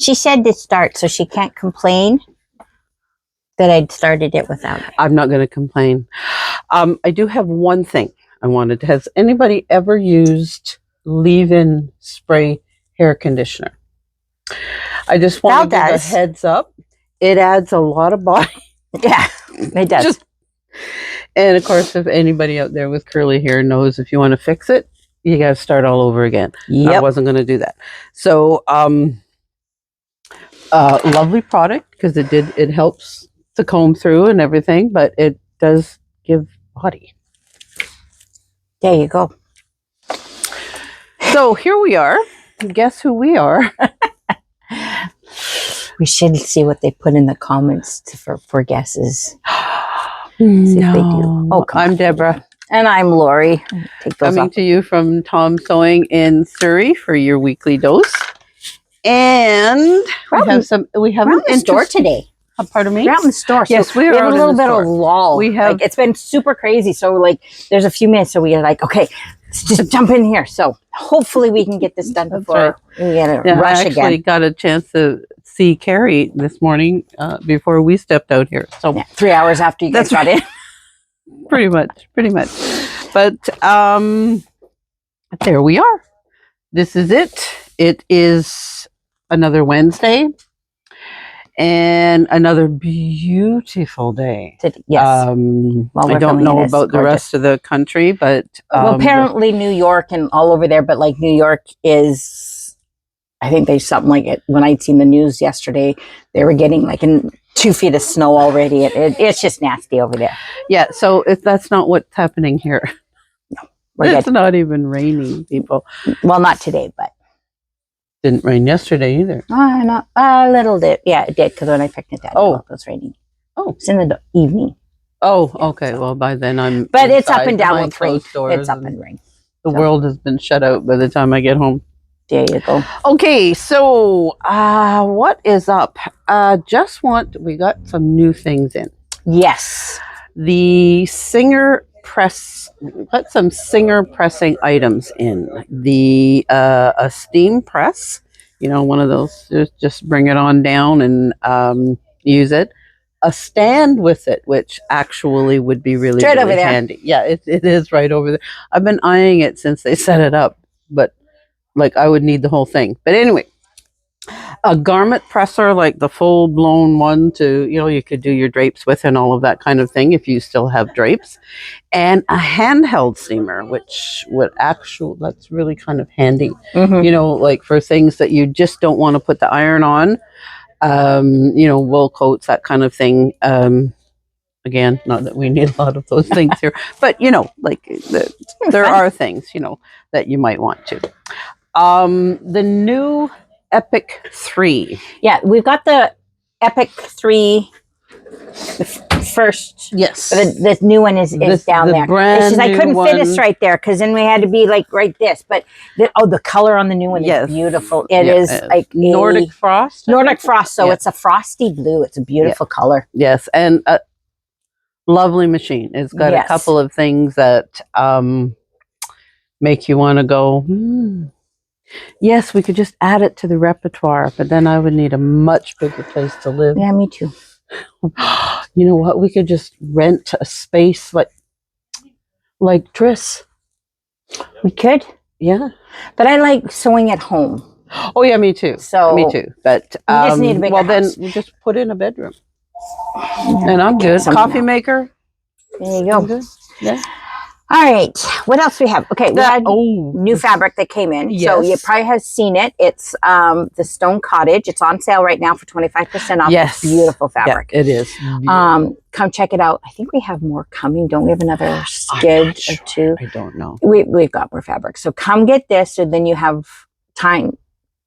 She said to start, so she can't complain that I'd started it without her. I'm not going to complain. I do have one thing I wanted to. Has anybody ever used leave-in spray hair conditioner? I just want to give a heads up. It adds a lot of body. Yeah, it does. And of course, if anybody out there with curly hair knows, if you want to fix it, you got to start all over again. Yep. I wasn't going to do that. So, lovely product because it helps to comb through and everything, but it does give body. There you go. So here we are. Guess who we are? We should see what they put in the comments for guesses. No. See if they do. Oh, I'm Deborah. And I'm Lori. Coming to you from Tom Sewing in Surrey for your weekly dose. And we have an store today. Pardon me? We're out in the store. Yes, so we have a little bit of lull. We have. It's been super crazy. So there's a few minutes. So we are like, okay, let's just jump in here. So hopefully we can get this done before we get a rush again. I actually got a chance to see Carrie this morning before we stepped out here. So 3 hours after you guys got in. Pretty much. But there we are. This is it. It is another Wednesday. And another beautiful day. Yes. I don't know about the rest of the country, but apparently New York and all over there. But New York is, I think there's something like it. When I'd seen the news yesterday, they were getting 2 feet of snow already. It's just nasty over there. Yeah. So that's not what's happening here. No, it's not even raining, people. Well, not today, but. Didn't rain yesterday either. Not a little bit. Yeah, it did because when I picked it that it was raining. Oh, it's in the evening. Oh, okay. Well, by then I'm. But it's up and down with rain. It's up and rain. The world has been shut out by the time I get home. There you go. Okay, so what is up? We got some new things in. Yes. The Singer press. Put some Singer pressing items in. A steam press, one of those. Just bring it on down and use it. A stand with it, which actually would be really, right really over there. handy. Yeah, it is right over there. I've been eyeing it since they set it up, but I would need the whole thing. But anyway, a garment presser, like the full blown one you could do your drapes with and all of that kind of thing if you still have drapes, and a handheld steamer, which that's really kind of handy. Mm-hmm. For things that you just don't want to put the iron on, wool coats, that kind of thing. Again, not that we need a lot of those things here, but there are things, that you might want to. The new Epic 3. Yeah, we've got the Epic 3 first. Yes. The new one is down there. I couldn't fit us right there because then we had to be right this. But the color on the new one is beautiful. It is Nordic Frost. Nordic Frost. So it's a frosty blue. It's a beautiful color. Yes, and a lovely machine. It's got a couple of things that make you want to go. Yes, we could just add it to the repertoire, but then I would need a much bigger place to live. Yeah, me too. You know what? We could just rent a space like Tris. We could. Yeah. But I like sewing at home. Oh, yeah, me too. Me too. But we just need a bigger house. Then we just put in a bedroom. Yeah, and I'm good. Coffee maker. There you go. Good. Yeah. All right. What else we have? Okay, we had new fabric that came in. Yes. So you probably have seen it. It's the Stone Cottage. It's on sale right now for 25% off. Yes. It's beautiful fabric. Yeah, it is. Come check it out. I think we have more coming. Don't we have another skid or two? I don't know. We've got more fabric. So come get this so then you have time.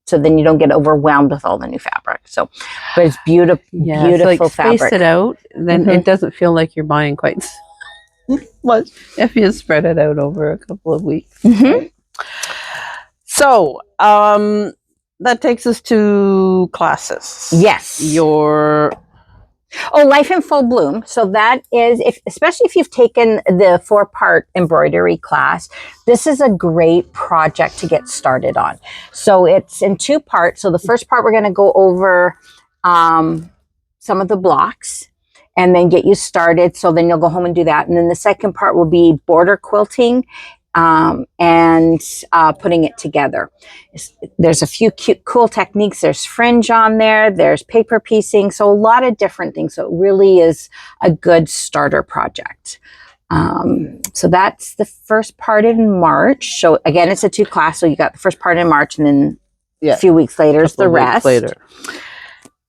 So then you don't get overwhelmed with all the new fabric. So, but it's beautiful, beautiful fabric. Space it out. Then it doesn't feel like you're buying quite much if you spread it out over a couple of weeks. Mm-hmm. So that takes us to classes. Yes. Your Oh, Life in Full Bloom. So that is, especially if you've taken the 4-part embroidery class, this is a great project to get started on. So it's in 2 parts. So the first part, we're going to go over some of the blocks and then get you started. So then you'll go home and do that. And then the second part will be border quilting and putting it together. There's a few cute, cool techniques. There's fringe on there. There's paper piecing. So a lot of different things. So it really is a good starter project. So that's the first part in March. So again, it's a 2 class. So you got the first part in March, and then a few weeks later is the rest. Later.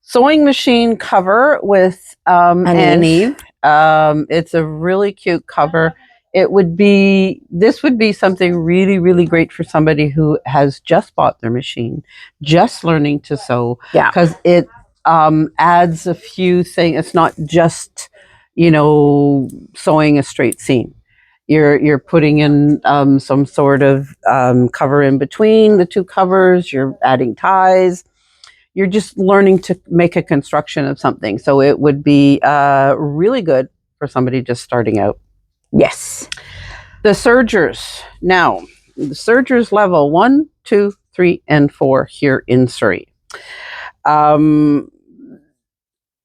Sewing machine cover with Annie. It's a really cute cover. This would be something really, really great for somebody who has just bought their machine, just learning to sew. Yeah. Because it adds a few things. It's not just, sewing a straight seam. You're putting in some sort of cover in between the 2 covers. You're adding ties. You're just learning to make a construction of something. So it would be really good for somebody just starting out. Yes. The sergers. Now, the sergers level 1, 2, 3, and 4 here in Surrey. Level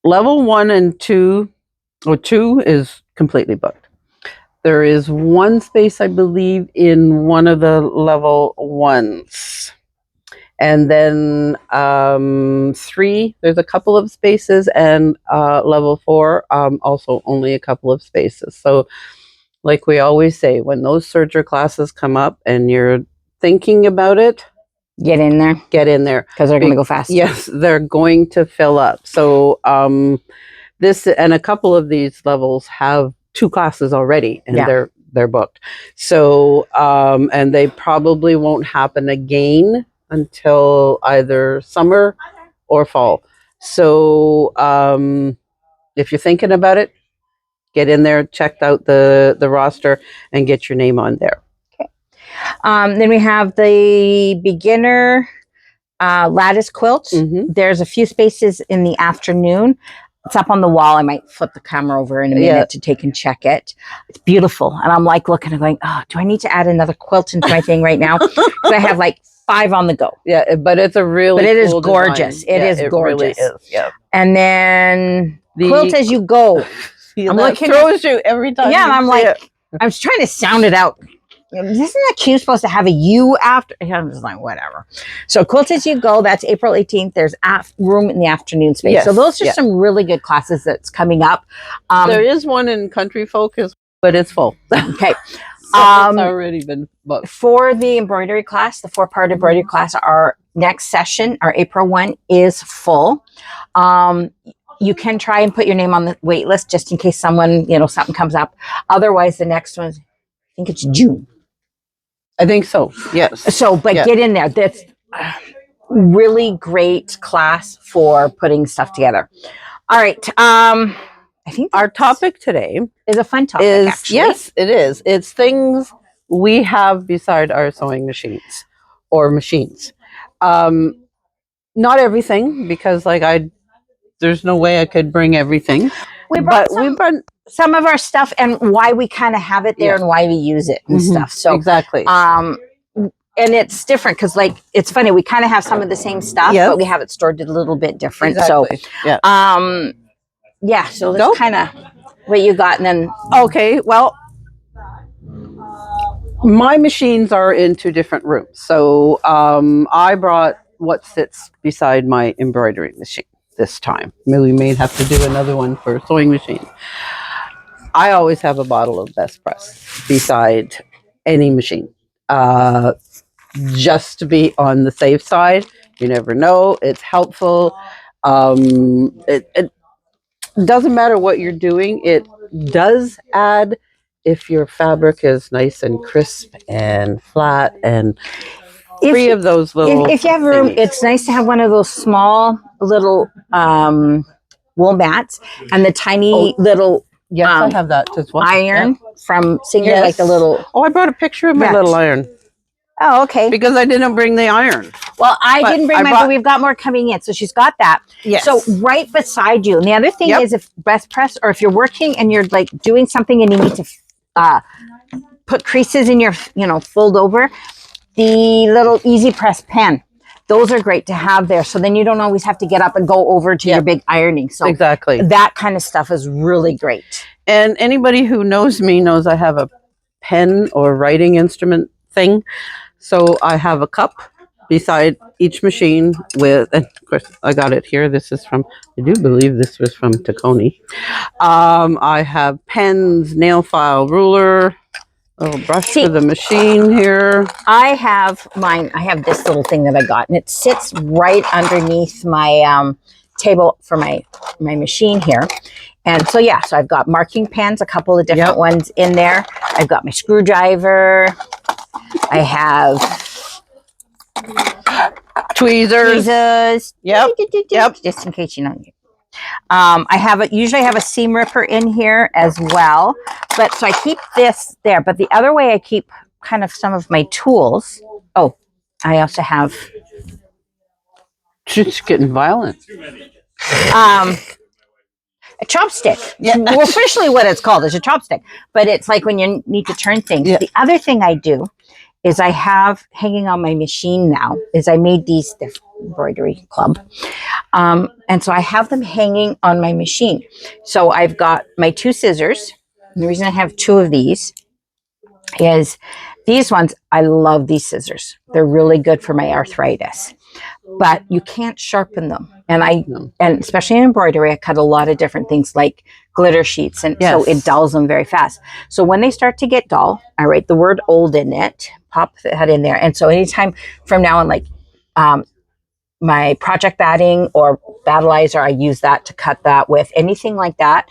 1 and 2, or 2 is completely booked. There is 1 space, I believe, in one of the level 1s. And then 3, there's a couple of spaces, and level 4, also only a couple of spaces. So like we always say, when those serger classes come up and you're thinking about it, get in there. Because they're going to go fast. Yes, they're going to fill up. So this and a couple of these levels have 2 classes already, and they're booked. So and they probably won't happen again until either summer or fall. So if you're thinking about it, get in there, check out the roster, and get your name on there. Okay. Then we have the beginner lattice quilts. Mm-hmm. There's a few spaces in the afternoon. It's up on the wall. I might flip the camera over in a minute to take and check it. It's beautiful. And I'm like looking and going, oh, do I need to add another quilt into my thing right now? Because I have like 5 on the go. Yeah, but it's a really But it cool is gorgeous. Design. It gorgeous. Really is. Yeah. And then quilt as you go. I'm looking throws you every time. Yeah, and I'm like, I was trying to sound it out. Isn't that cute? Supposed to have a U after? I'm just like, whatever. So quilt as you go. That's April 18th. There's room in the afternoon space. Yes, so those are some really good classes that's coming up. There is one in Country Focus, but it's full. Okay. So it's already been booked. For the embroidery class, the 4-part embroidery class, our next session, our April 1, is full. You can try and put your name on the wait list just in case someone, something comes up. Otherwise, the next one, I think it's June. I think so. Yes. So, but get in there. That's really great class for putting stuff together. All right. I think our topic today is a fun topic. Yes, it is. It's things we have beside our sewing machines or machines. Not everything, because there's no way I could bring everything. We brought some of our stuff and why we kind of have it there and why we use it and stuff. So exactly. And it's different because it's funny. We kind of have some of the same stuff, but we have it stored a little bit different. Exactly. So, so that's kind of what you got. And then, okay, well, my machines are in 2 different rooms. So I brought what sits beside my embroidery machine this time. We may have to do another one for sewing machine. I always have a bottle of Best Press beside any machine, just to be on the safe side. You never know. It's helpful. It doesn't matter what you're doing. It does add if your fabric is nice and crisp and flat and free of those little. If you have room, it's nice to have one of those small little wool mats and the tiny little. Yes, I have that as well. Iron from Singer, like the little. Oh, I brought a picture of my little iron. Oh, okay. because I didn't bring the iron. Well, I But didn't bring I mine, brought- but we've got more coming in. So she's got that. Yes. So right beside you. And the other thing Yep. is if best press or if you're working and you're like doing something and you need to put creases in your, fold over, the little easy press pen. Those are great to have there. So then you don't always have to get up and go over to your big ironing. So exactly. that kind of stuff is really great. And anybody who knows me knows I have a pen or writing instrument thing. So I have a cup beside each machine with, and of course I got it here. This is from, I do believe this was from Tacony. I have pens, nail file, ruler, a little brush for the machine here. I have mine. I have this little thing that I got, and it sits right underneath my table for my machine here. And so, yeah, so I've got marking pens, a couple of different ones in there. I've got my screwdriver. I have tweezers. Yep. Just in case you know. Usually I have a seam ripper in here as well, but so I keep this there. But the other way I keep kind of some of my tools. Oh, I also have. She's getting violent. A chopstick. Yeah. Well, officially what it's called is a chopstick, but it's like when you need to turn things. Yeah. The other thing I do is I have hanging on my machine now is I made these embroidery club. And so I have them hanging on my machine. So I've got my 2 scissors. And the reason I have 2 of these is these ones, I love these scissors. They're really good for my arthritis, but you can't sharpen them. And and especially in embroidery, I cut a lot of different things like glitter sheets. And so it dulls them very fast. So when they start to get dull, I write the word old in it, pop that in there. And so anytime from now on, like my project batting or battleizer, I use that to cut that with anything like that.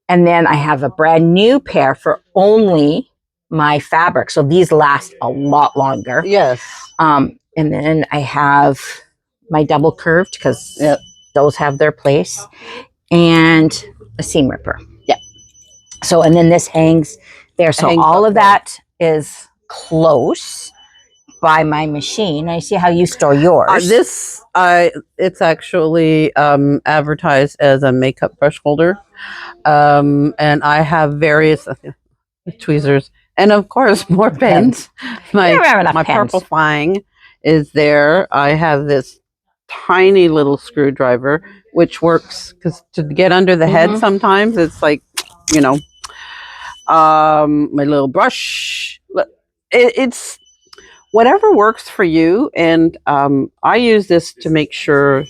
And then I have a brand new pair for only my fabric. So these last a lot longer. Yes. And then I have my double curved because those have their place, and a seam ripper. Yeah. So, and then this hangs there. So all of that is close by my machine. I see how you store yours. It's actually advertised as a makeup brush holder. And I have various tweezers and of course more pens. My pens. Purple Flying is there. I have this tiny little screwdriver which works because to get under the head sometimes it's like, my little brush. It's whatever works for you. And I use this to make sure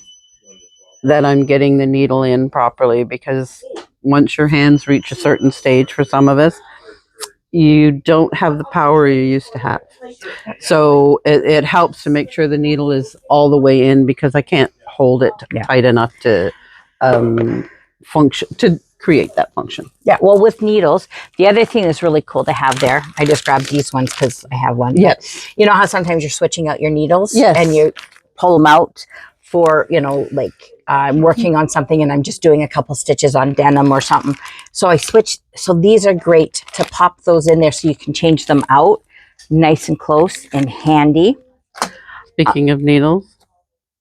that I'm getting the needle in properly, because once your hands reach a certain stage for some of us, you don't have the power you used to have. So it helps to make sure the needle is all the way in, because I can't hold it tight enough to function, to create that function. Yeah, well, with needles, the other thing that's really cool to have there, I just grabbed these ones because I have one. Yes. You know how sometimes you're switching out your needles? Yes. And you pull them out for, like I'm working on something and I'm just doing a couple stitches on denim or something. So I switch. So these are great to pop those in there so you can change them out nice and close and handy. Speaking of needles.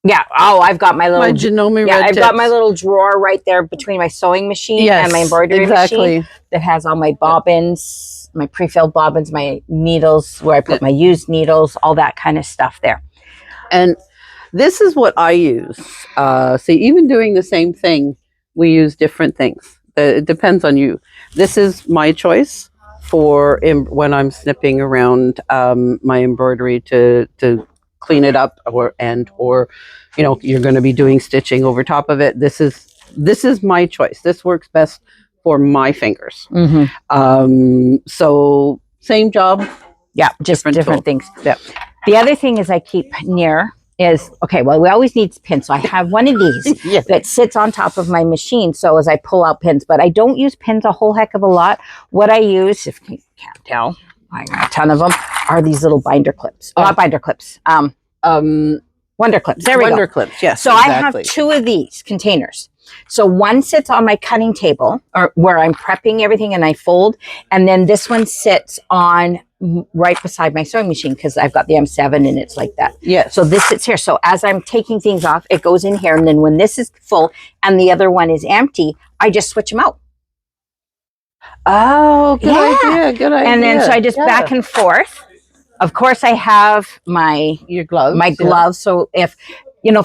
Yeah. Oh, I've got my little. My Janome red I've got tips. my little drawer right there between my sewing machine and my embroidery machine that has all my bobbins, my pre-filled bobbins, my needles where I put my used needles, all that kind of stuff there. And this is what I use. See, even doing the same thing, we use different things. It depends on you. This is my choice for when I'm snipping around my embroidery to clean it up, or you're going to be doing stitching over top of it. This is my choice. This works best for my fingers. So same job. Yeah, just different things. Yeah. The other thing is I keep near is, okay, well, we always need pins. So I have one of these that sits on top of my machine. So as I pull out pins, but I don't use pins a whole heck of a lot. What I use, if you can't tell, I got a ton of them, are these little binder clips. Not binder clips. Wonder clips. There we go. Wonder clips, yes. So exactly. I have 2 of these containers. So one sits on my cutting table, or where I'm prepping everything and I fold, and then this one sits on right beside my sewing machine because I've got the M7 and it's like that. Yes. So this sits here. So as I'm taking things off, it goes in here. And then when this is full and the other one is empty, I just switch them out. Oh, good idea. Good idea. And then so I just back and forth. Of course, I have your gloves. My gloves. So if,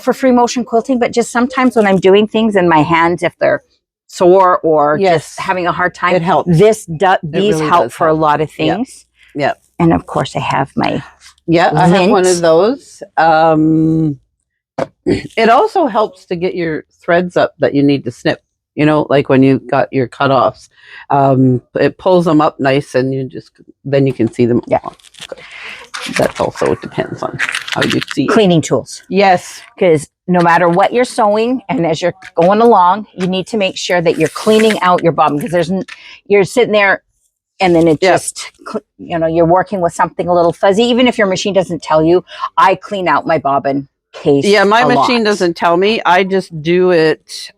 for free motion quilting, but just sometimes when I'm doing things in my hands, if they're sore or just having a hard time, it helps. These really help for a lot of things. Yeah. And of course, I have my I have one of those. It also helps to get your threads up that you need to snip. Like when you got your cutoffs, it pulls them up nice, and then you can see them. Yeah. That also depends on how you see cleaning tools. Yes, because no matter what you're sewing, and as you're going along, you need to make sure that you're cleaning out your bobbin, because you're sitting there. And then it just, you're working with something a little fuzzy. Even if your machine doesn't tell you, I clean out my bobbin case. Yeah, my machine doesn't tell me. I just do it.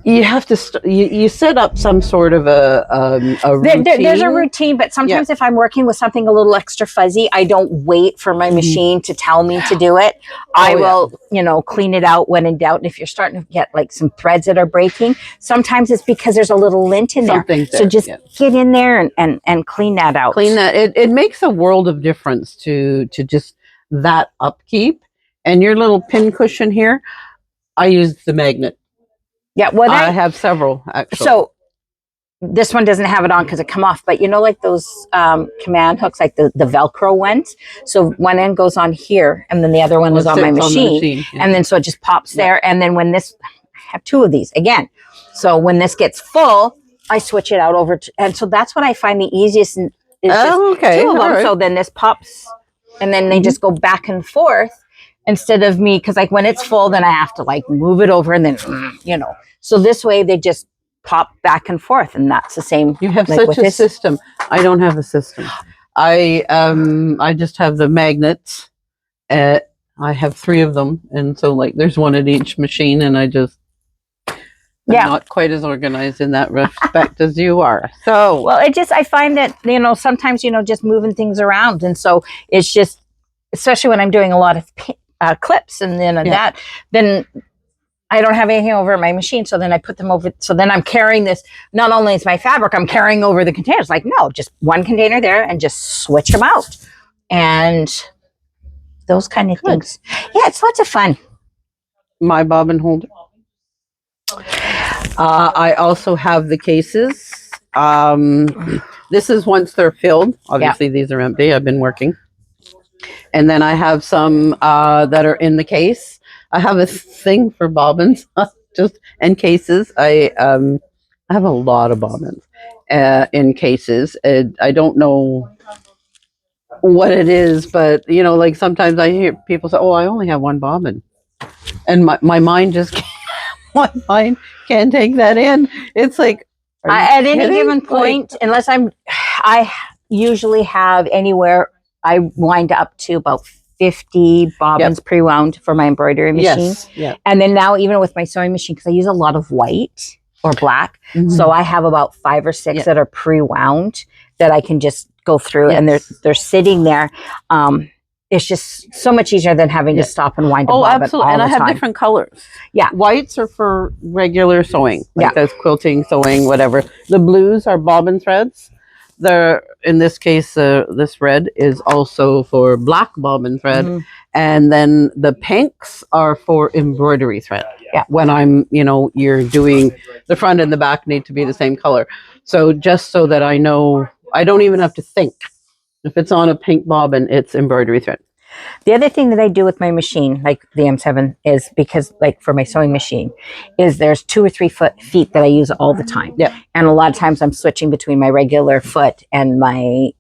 You have to you set up some sort of a routine. There's a routine, but sometimes if I'm working with something a little extra fuzzy, I don't wait for my machine to tell me to do it. I will, clean it out when in doubt. And if you're starting to get like some threads that are breaking, sometimes it's because there's a little lint in there. So just get in there and clean that out. Clean that. It makes a world of difference to just that upkeep. And your little pin cushion here, I use the magnet. Yeah, well, I have several, actually. So this one doesn't have it on because it come off, but like those command hooks, like the Velcro ones. So one end goes on here, and then the other one is on my machine. And then so it just pops there. And then when I have two of these again. So when this gets full, I switch it out over and so that's what I find the easiest. Is two of them. Right. So then this pops, and then they just go back and forth. Instead of me, because like when it's full, then I have to like move it over and then, So this way they just pop back and forth, and that's the same. You have such a system. I don't have a system. I just have the magnets. I have 3 of them, and so like there's one at each machine, and I'm not quite as organized in that respect as you are. So well, I find that sometimes just moving things around, and so it's just, especially when I'm doing a lot of clips and then then I don't have anything over my machine, so then I put them over. So then I'm carrying this. Not only is my fabric, I'm carrying over the containers. Like no, just one container there, and just switch them out, and those kind of things. Yeah, it's lots of fun. My bobbin holder. I also have the cases. This is once they're filled. Obviously, these are empty. I've been working. And then I have some that are in the case. I have a thing for bobbins, and cases. I have a lot of bobbins in cases. I don't know what it is, but like sometimes I hear people say, "Oh, I only have one bobbin," and my mind just can't take that in. It's like at any given point, unless I usually have anywhere. I wind up to about 50 bobbins pre-wound for my embroidery machine. And then now even with my sewing machine, because I use a lot of white or black, so I have about 5 or 6 that are pre-wound that I can just go through, and they're sitting there. It's just so much easier than having to stop and wind a bobbin absolutely. all and the I have time. different colors. Yeah, whites are for regular sewing, like that's quilting, sewing, whatever. The blues are bobbin threads. In this case, this red is also for black bobbin thread, and then the pinks are for embroidery thread. Yeah, when I'm, you're doing the front and the back need to be the same color. So just so that I know, I don't even have to think. If it's on a pink bobbin, it's embroidery thread. The other thing that I do with my machine, like the M7, is because, like for my sewing machine, is there's 2 or 3 feet that I use all the time. Yeah. And a lot of times I'm switching between my regular foot and my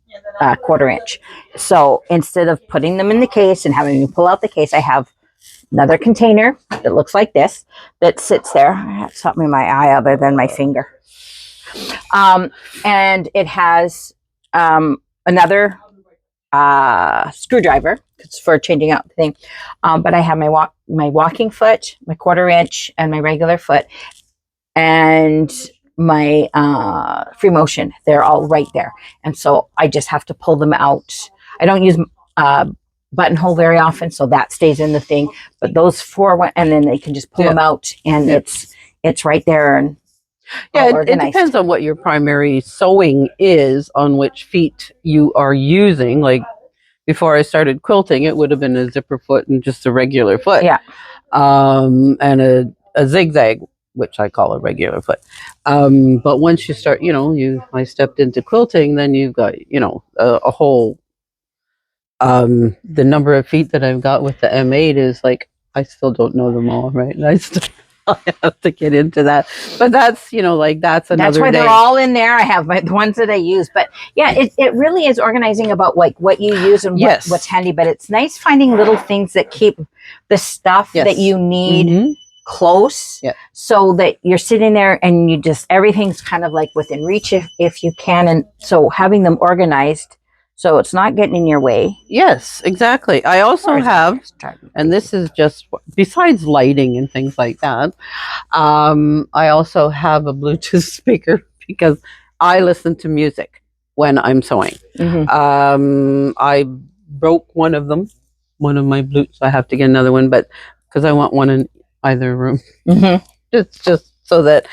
1/4 inch. So instead of putting them in the case and having me pull out the case, I have another container that looks like this that sits there. I have something in my eye other than my finger. And it has another screwdriver. It's for changing out the thing. But I have my walking foot, my 1/4 inch, and my regular foot. And my free motion. They're all right there. And so I just have to pull them out. I don't use buttonhole very often, so that stays in the thing. But those four, and then they can just pull them out, and it's right there. And it depends on what your primary sewing is, on which feet you are using. Like before I started quilting, it would have been a zipper foot and just a regular foot. Yeah. And a zigzag, which I call a regular foot. But once you start, I stepped into quilting, then you've got, a whole, the number of feet that I've got with the M8 is like, I still don't know them all, right? And I have to get into that. But that's, that's another That's why they're all in there. I have the ones that I use. But yeah, it really is organizing about like what you use and what's handy. But it's nice finding little things that keep the stuff that you need close, so that you're sitting there and you just, everything's kind of like within reach if you can. And so having them organized so it's not getting in your way. Yes, exactly. I also have, and this is just besides lighting and things like that, I also have a Bluetooth speaker because I listen to music when I'm sewing. I broke one of them, one of my Bluetooths. I have to get another one, but because I want one in either room. It's just so that,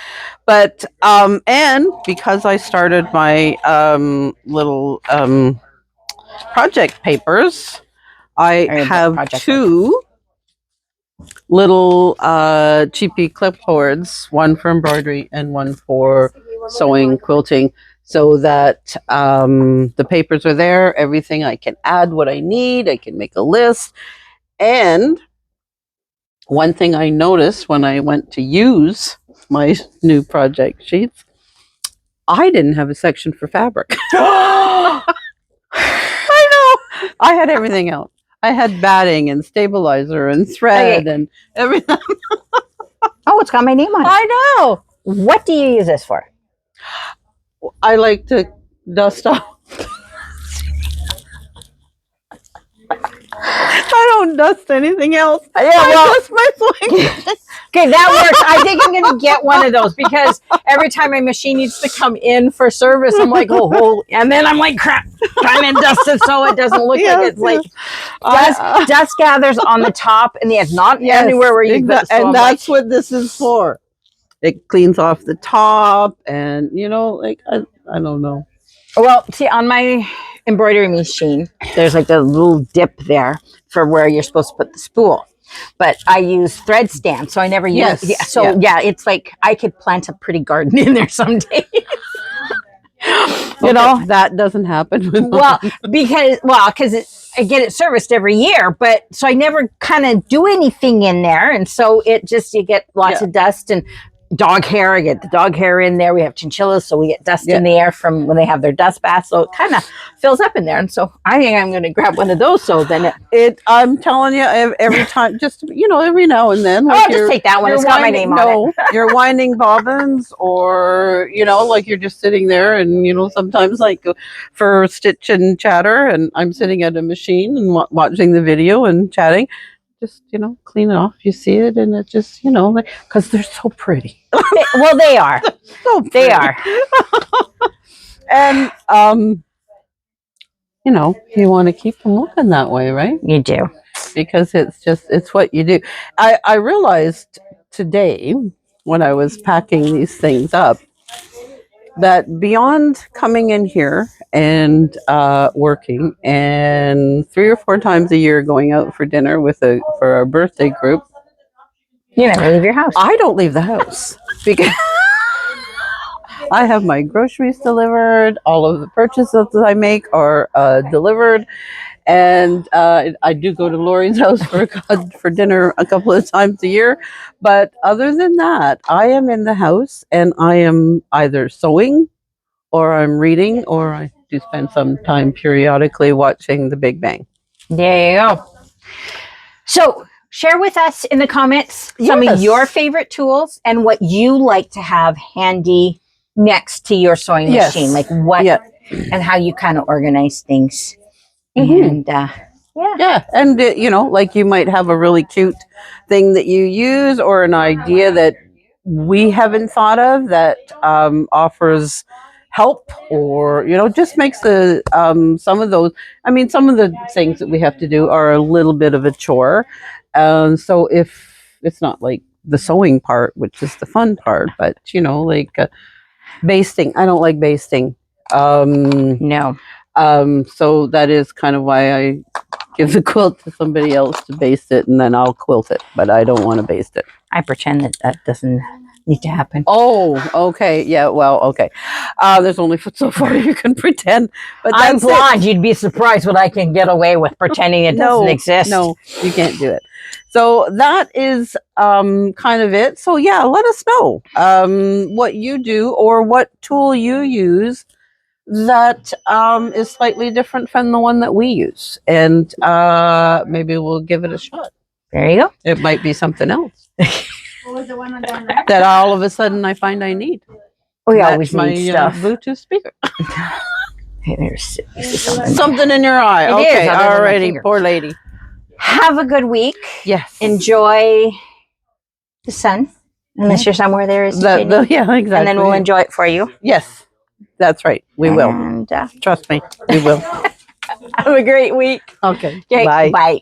but and because I started my little project papers, I have two little cheapy clipboards, one for embroidery and one for sewing, quilting, so that the papers are there, everything. I can add what I need, I can make a list. And one thing I noticed when I went to use my new project sheets, I didn't have a section for fabric. I know. I had everything else. I had batting and stabilizer and thread and everything. Oh, it's got my name on it. I know. What do you use this for? I like to dust off. I don't dust anything else. Yeah, well, dust my sewing. Okay, that works. I think I'm going to get one of those because every time my machine needs to come in for service, I'm like, oh, and then I'm like, crap, trying to dust it so it doesn't look like it's like dust gathers on the top and it's not anywhere where you go. And that's what this is for. It cleans off the top, and I don't know. Well, see, on my embroidery machine, there's like a little dip there for where you're supposed to put the spool. But I use thread stand, so I never use. It's like I could plant a pretty garden in there someday. That doesn't happen. Because I get it serviced every year, but so I never kind of do anything in there, and so it just you get lots of dust and dog hair. I get the dog hair in there. We have chinchillas, so we get dust in the air from when they have their dust bath. So it kind of fills up in there. And so I think I'm going to grab one of those. So then I'm telling you, every time, just every now and then. Like just take that one. It's got my name on it. You're winding bobbins, or like you're just sitting there, and sometimes like for stitch and chatter, and I'm sitting at a machine and watching the video and chatting. Just clean it off. You see it, and it just because they're so pretty. Well, they are. So pretty. They are. And you want to keep them looking that way, right? You do, because it's what you do. I realized today when I was packing these things up that beyond coming in here and working, and 3 or 4 times a year going out for dinner for our birthday group, you never leave your house. I don't leave the house because I have my groceries delivered. All of the purchases that I make are delivered, and I do go to Lori's house for dinner a couple of times a year. But other than that, I am in the house, and I am either sewing, or I'm reading, or I do spend some time periodically watching The Big Bang. There you go. So share with us in the comments some of your favorite tools and what you like to have handy next to your sewing machine. Like what and how you kind of organize things. And and like you might have a really cute thing that you use, or an idea that we haven't thought of that offers help, or just makes the some of those. I mean, some of the things that we have to do are a little bit of a chore, so if it's not like the sewing part, which is the fun part, but like basting, I don't like basting. No, So that is kind of why I give the quilt to somebody else to baste it, and then I'll quilt it, but I don't want to baste it. I pretend that doesn't need to happen. Oh, okay. Yeah, well, okay. There's only so far you can pretend. But I'm that's blonde. You'd be surprised what I can get away with pretending it doesn't exist. No, you can't do it. So that is kind of it. So yeah, let us know what you do or what tool you use that is slightly different from the one that we use. And maybe we'll give it a shot. There you go. It might be something else. What was the one on that? That all of a sudden I find I need. We always need stuff. Bluetooth speaker. Hey, there's something in your eye. It okay, is, alrighty, poor lady. Have a good week. Yes. Enjoy the sun, unless you're somewhere there is. Yeah, exactly. And then we'll enjoy it for you. Yes, that's right. We will. And trust me, we will. have a great week. Okay. Bye.